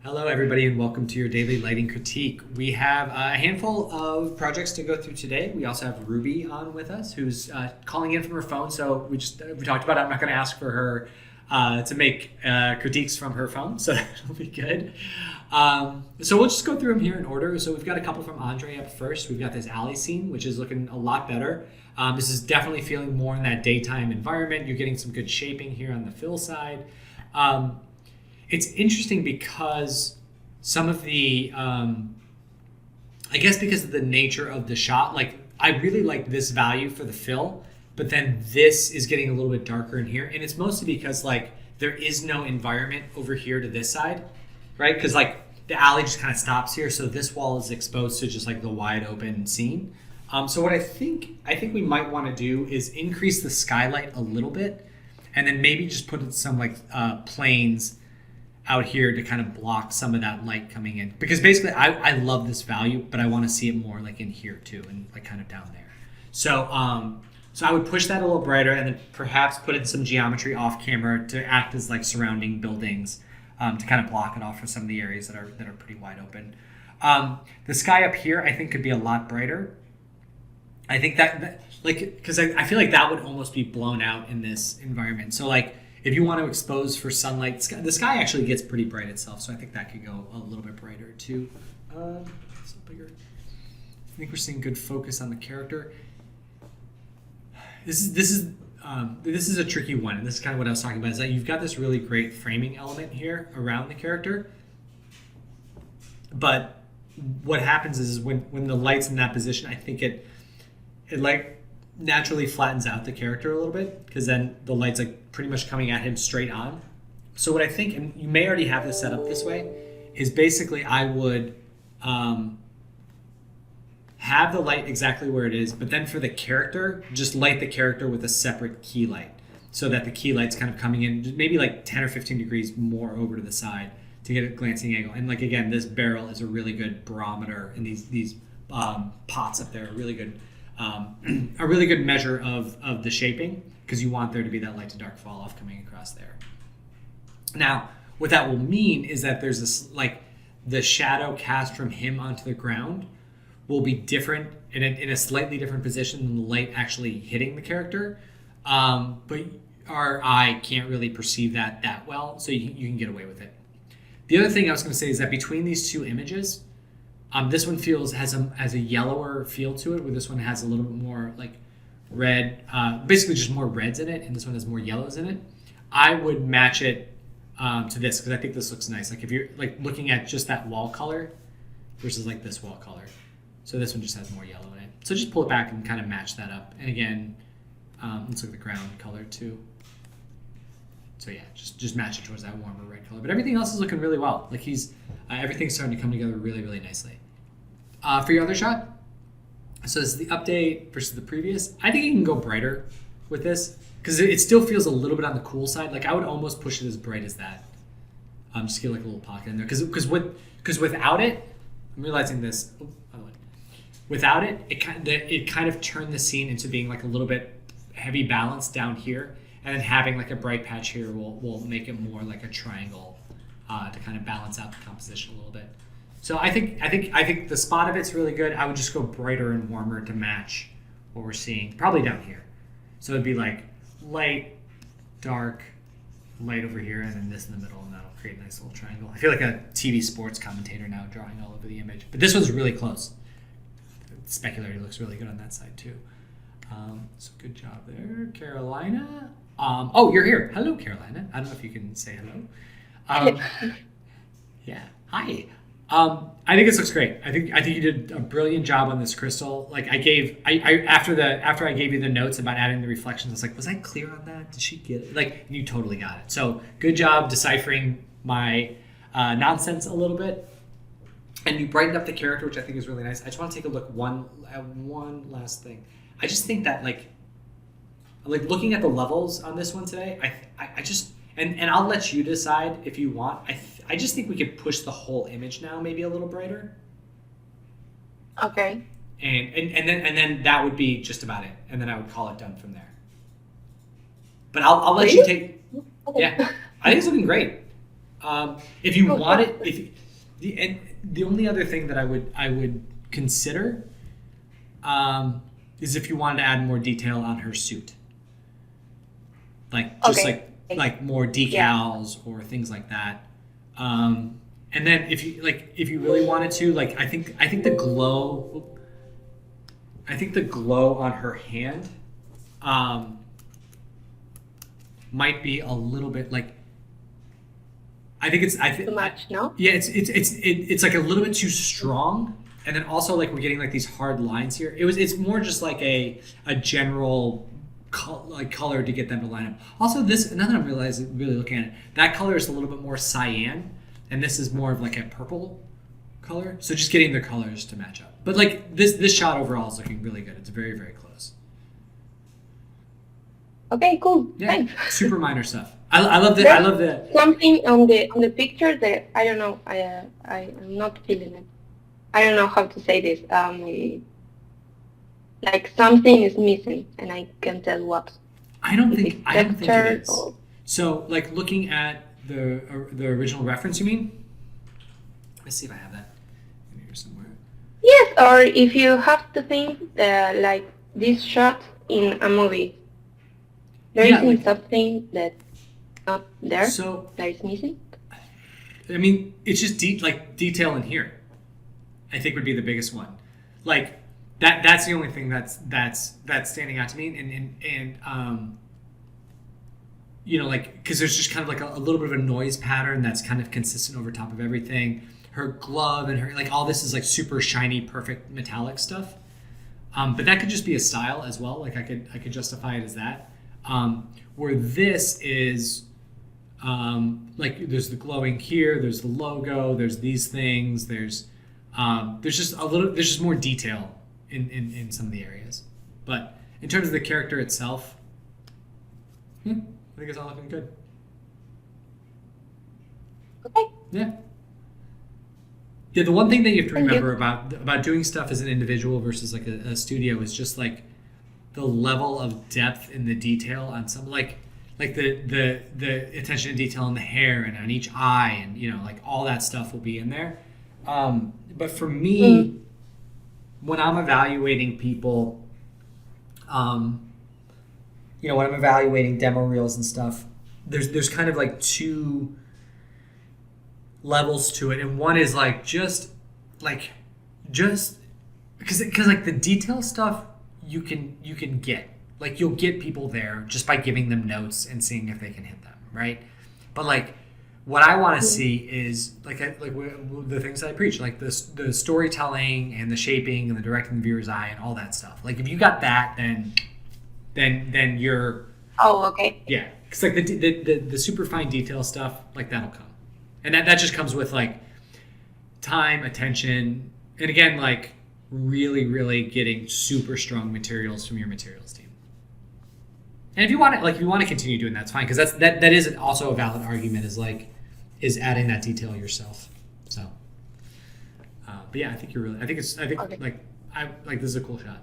Hello, everybody, and welcome to your daily lighting critique. We have a handful of projects to go through today. We also have Ruby on with us, who's calling in from her phone. So we talked about it. I'm not going to ask for her to make critiques from her phone, so that'll be good. So we'll just go through them here in order. So we've got a couple from Andre up first. We've got this alley scene, which is looking a lot better. This is definitely feeling more in that daytime environment. You're getting some good shaping here on the fill side. It's interesting because some of the, I guess because of the nature of the shot, like I really like this value for the fill, but then this is getting a little bit darker in here. And it's mostly because like there is no environment over here to this side, right? Because like the alley just kind of stops here. So this wall is exposed to just like the wide open scene. So what I think we might want to do is increase the skylight a little bit and then maybe just put some like planes out here to kind of block some of that light coming in, because basically I love this value, but I want to see it more like in here too, and like kind of down there. So so I would push that a little brighter and then perhaps put in some geometry off camera to act as like surrounding buildings to kind of block it off for some of the areas that are pretty wide open. The sky up here I think could be a lot brighter. I think that like, because I feel like that would almost be blown out in this environment. So like, if you want to expose for sunlight, the sky actually gets pretty bright itself, so I think that could go a little bit brighter too. It's bigger. I think we're seeing good focus on the character. This is a tricky one, and this is kind of what I was talking about. Is that you've got this really great framing element here around the character, but what happens is when the light's in that position, I think it like naturally flattens out the character a little bit, because then the light's like pretty much coming at him straight on. So what I think, and you may already have this set up this way, is basically I would have the light exactly where it is, but then for the character, just light the character with a separate key light, so that the key light's kind of coming in maybe like 10 or 15 degrees more over to the side to get a glancing angle. And like again, this barrel is a really good barometer, and these pots up there are really good. A really good measure of the shaping, because you want there to be that light to dark fall off coming across there. Now, what that will mean is that there's this, like, the shadow cast from him onto the ground will be different in a slightly different position than the light actually hitting the character. But our eye can't really perceive that well, so you can get away with it. The other thing I was going to say is that between these two images, this one has a yellower feel to it, where this one has a little bit more like red, basically just more reds in it, and this one has more yellows in it. I would match it to this, because I think this looks nice. Like if you're like looking at just that wall color versus like this wall color. So this one just has more yellow in it. So just pull it back and kind of match that up. And again, let's look at the ground color too. So yeah, just match it towards that warmer red color. But everything else is looking really well. Like everything's starting to come together really, really nicely. For your other shot, so this is the update versus the previous. I think you can go brighter with this, because it still feels a little bit on the cool side. Like I would almost push it as bright as that. Just get like a little pocket in there, because without it, I'm realizing this. Oh, by the way, without it, it kind of turned the scene into being like a little bit heavy balance down here, and then having like a bright patch here will make it more like a triangle to kind of balance out the composition a little bit. So I think the spot of it's really good. I would just go brighter and warmer to match what we're seeing, probably down here. So it'd be like light, dark, light over here, and then this in the middle, and that'll create a nice little triangle. I feel like a TV sports commentator now, drawing all over the image. But this one's really close. The specularity looks really good on that side too. So good job there, Carolina. Oh, you're here. Hello, Carolina. I don't know if you can say hello. Yeah. Hi. I think this looks great. I think you did a brilliant job on this crystal. Like after I gave you the notes about adding the reflections, I was like, was I clear on that? Did she get it? Like, you totally got it. So good job deciphering my nonsense a little bit. And you brightened up the character, which I think is really nice. I just want to take a look at one last thing. I just think that like looking at the levels on this one today, I just, and I'll let you decide if you want. I just think we could push the whole image now maybe a little brighter. Okay. And then that would be just about it. And then I would call it done from there. But I'll let you take. Yeah, I think it's looking great. If you want it, the only other thing that I would consider is if you wanted to add more detail on her suit, like just like more decals or things like that. And then if you really wanted to, like I think the glow on her hand might be a little bit like. I think too much, no? Yeah, it's like a little bit too strong, and then also like we're getting like these hard lines here. It's more just like a general color to get them to line up. Also, this now that I'm really looking at it, that color is a little bit more cyan, and this is more of like a purple color. So just getting the colors to match up. But like this shot overall is looking really good. It's very, very close. Okay, cool. Yeah, Thanks. super minor stuff. I love that. I love that. Something on the picture that I don't know. I'm not feeling it. I don't know how to say this. Like something is missing, and I can't tell what. I don't think it is. Or... So, like looking at the original reference, you mean? Let's see if I have that in here somewhere. Yes, or if you have to think like this shot in a movie, there isn't something that's not there. So that is missing. I mean, it's just detail in here. I think would be the biggest one. Like that's the only thing that's standing out to me, and you know, like because there's just kind of like a little bit of a noise pattern that's kind of consistent over top of everything. Her glove and her like all this is like super shiny, perfect metallic stuff. But that could just be a style as well. Like I could justify it as that. Where this is like there's the glowing here, there's the logo, there's these things, there's just more detail in some of the areas. But in terms of the character itself, I think it's all looking good. Okay. Yeah. Yeah, the one thing that you have to remember about doing stuff as an individual versus like a studio is just like the level of depth in the detail on some like the attention to detail in the hair and on each eye, and you know, like all that stuff will be in there. But for me, when I'm evaluating people, you know, when I'm evaluating demo reels and stuff, there's kind of like two levels to it, and one is like just because like the detail stuff you can get, like you'll get people there just by giving them notes and seeing if they can hit them, right? But like what I want to see is like the things that I preach, like the storytelling and the shaping and the directing the viewer's eye and all that stuff. Like if you got that, then you're okay. Yeah, because like the super fine detail stuff, like that'll come, and that just comes with like time, attention, and again like really getting super strong materials from your materials team. And if you want to continue doing that, it's fine, because that is also a valid argument, is adding that detail yourself. So, but yeah, I think okay. Like this is a cool shot.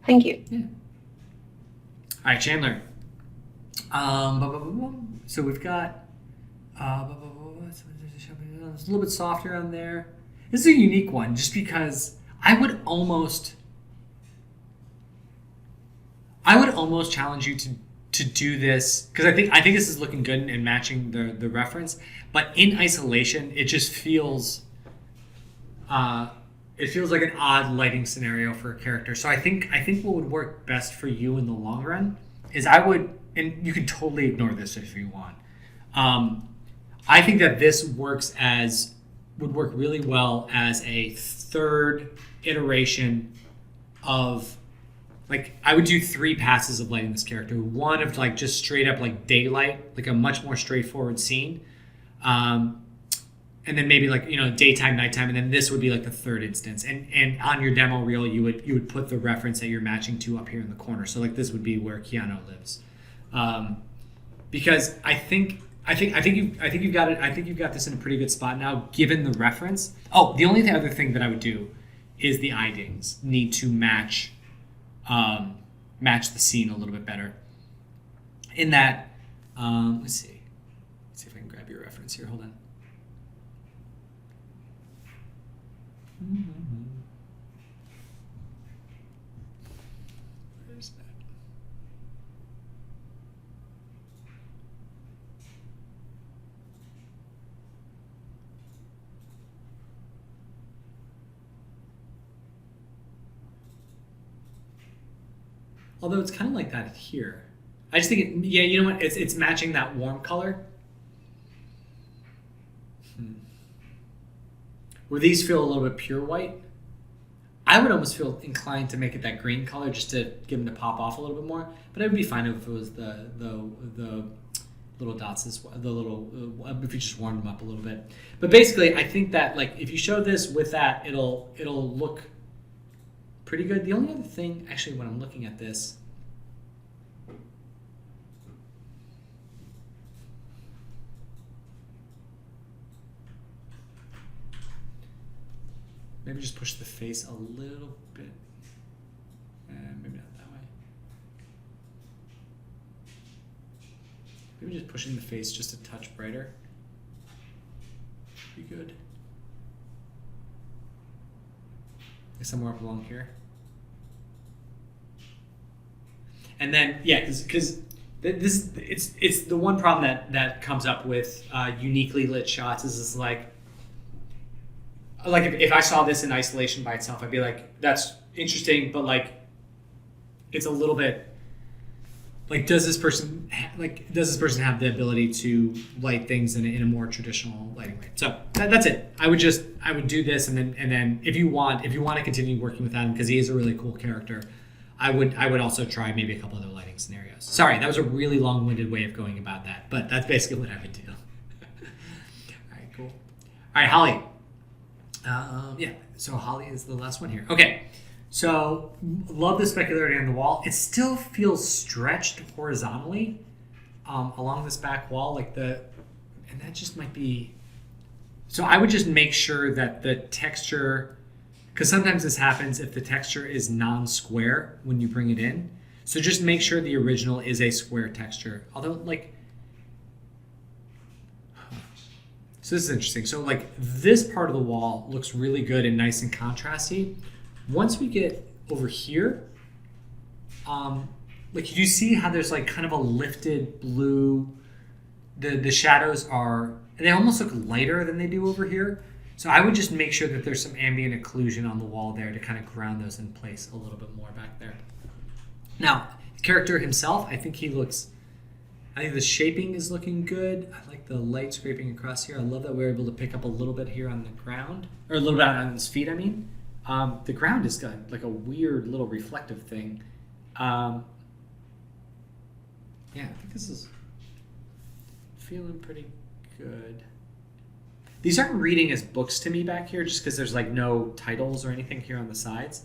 Thank you. Yeah. All right, Chandler. So we've got it's a little bit softer on there. This is a unique one, just because I would almost challenge you to do this, because I think this is looking good and matching the reference, but in isolation it just feels like an odd lighting scenario for a character. So I think what would work best for you in the long run is and you can totally ignore this if you want. I think that this would work really well as a third iteration of, like, I would do 3 passes of lighting this character. One of like just straight up like daylight, like a much more straightforward scene. And then maybe like, you know, daytime, nighttime, and then this would be like the third instance. And on your demo reel, you would put the reference that you're matching to up here in the corner. So like this would be where Keanu lives. Because I think you've got it. I think you've got this in a pretty good spot now, given the reference. Oh, the only other thing that I would do is the eye dings need to match the scene a little bit better. In that, let's see if grab your reference here. Hold on. Where's that? Although it's kind of like that here. I just think, yeah, you know what? It's matching that warm color. Where these feel a little bit pure white. I would almost feel inclined to make it that green color just to give them to pop off a little bit more. But it would be fine if it was the little dots, if you just warmed them up a little bit. But basically, I think that like if you show this with that, it'll look pretty good. The only other thing, actually, when I'm looking at this, maybe just push the face a little bit. Maybe not that way. Maybe just pushing the face just a touch brighter. Be good. Like somewhere up along here. And then, yeah, because this it's the one problem that comes up with uniquely lit shots is like if I saw this in isolation by itself, I'd be like, that's interesting, but like it's a little bit like does this person have the ability to light things in a more traditional lighting way? So that's it. I would do this, and then if you want to continue working with Adam because he is a really cool character, I would also try maybe a couple other lighting scenarios. Sorry, that was a really long-winded way of going about that, but that's basically what I would do. All right, cool. All right, Holly. Yeah, so Holly is the last one here. Okay, so love the specularity on the wall. It still feels stretched horizontally along this back wall, and that just might be. So I would just make sure that the texture, because sometimes this happens if the texture is non-square when you bring it in. So just make sure the original is a square texture. Although so this is interesting. So like this part of the wall looks really good and nice and contrasty. Once we get over here, like you see how there's like kind of a lifted blue. The shadows they almost look lighter than they do over here. So I would just make sure that there's some ambient occlusion on the wall there to kind of ground those in place a little bit more back there. Now, the character himself, I think the shaping is looking good. I like the light scraping across here. I love that we're able to pick up a little bit here on the ground, or a little bit on his feet, I mean. The ground has got like a weird little reflective thing. Yeah, I think this is feeling pretty good. These aren't reading as books to me back here just because there's like no titles or anything here on the sides.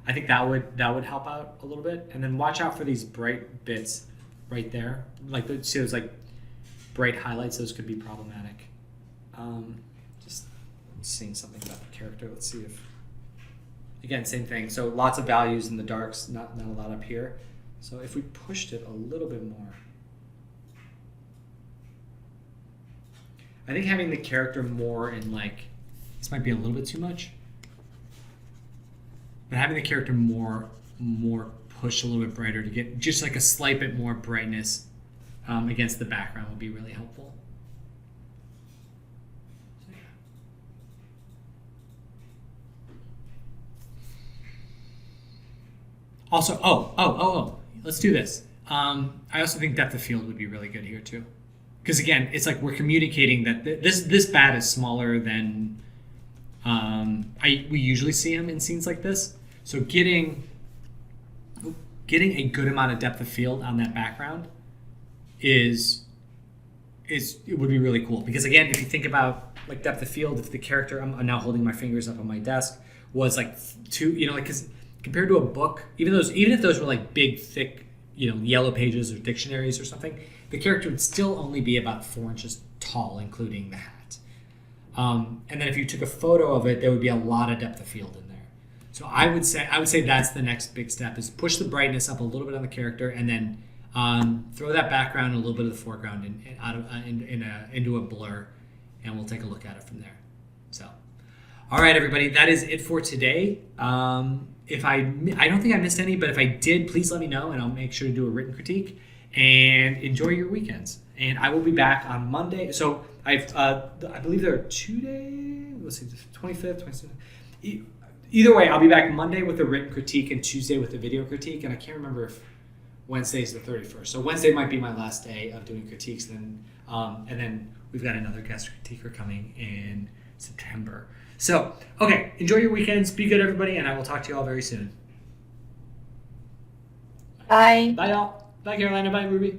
I think that would help out a little bit. And then watch out for these bright bits right there. Like see those like bright highlights, those could be problematic. Just seeing something about the character. Let's see if, again, same thing. So lots of values in the darks, not a lot up here. So if we pushed it a little bit more, I think having the character more in like, this might be a little bit too much, but having the character more pushed a little bit brighter to get just like a slight bit more brightness against the background would be really helpful. So, yeah. Also, let's do this. I also think depth of field would be really good here too. Because again, it's like we're communicating that this bat is smaller than we usually see him in scenes like this. So getting a good amount of depth of field on that background it would be really cool. Because again, if you think about like depth of field, if the character, I'm now holding my fingers up on my desk, was like because compared to a book, even if those were like big, thick, yellow pages or dictionaries or something, the character would still only be about 4 inches tall, including the hat. And then if you took a photo of it, there would be a lot of depth of field in there. So I would say that's the next big step is push the brightness up a little bit on the character, and then Throw that background and a little bit of the foreground into a blur, and we'll take a look at it from there. So, all right, everybody, that is it for today. If I don't think I missed any, but if I did, please let me know, and I'll make sure to do a written critique. And enjoy your weekends. And I will be back on Monday. So I believe there are 2 days. Let's see, 25th, 26th. Either way, I'll be back Monday with a written critique and Tuesday with a video critique. And I can't remember if Wednesday is the 31st. So Wednesday might be my last day of doing critiques. And then we've got another guest critiquer coming in September. So, okay, enjoy your weekends. Be good, everybody, and I will talk to you all very soon. Bye. Bye, y'all. Bye, Carolina. Bye, Ruby.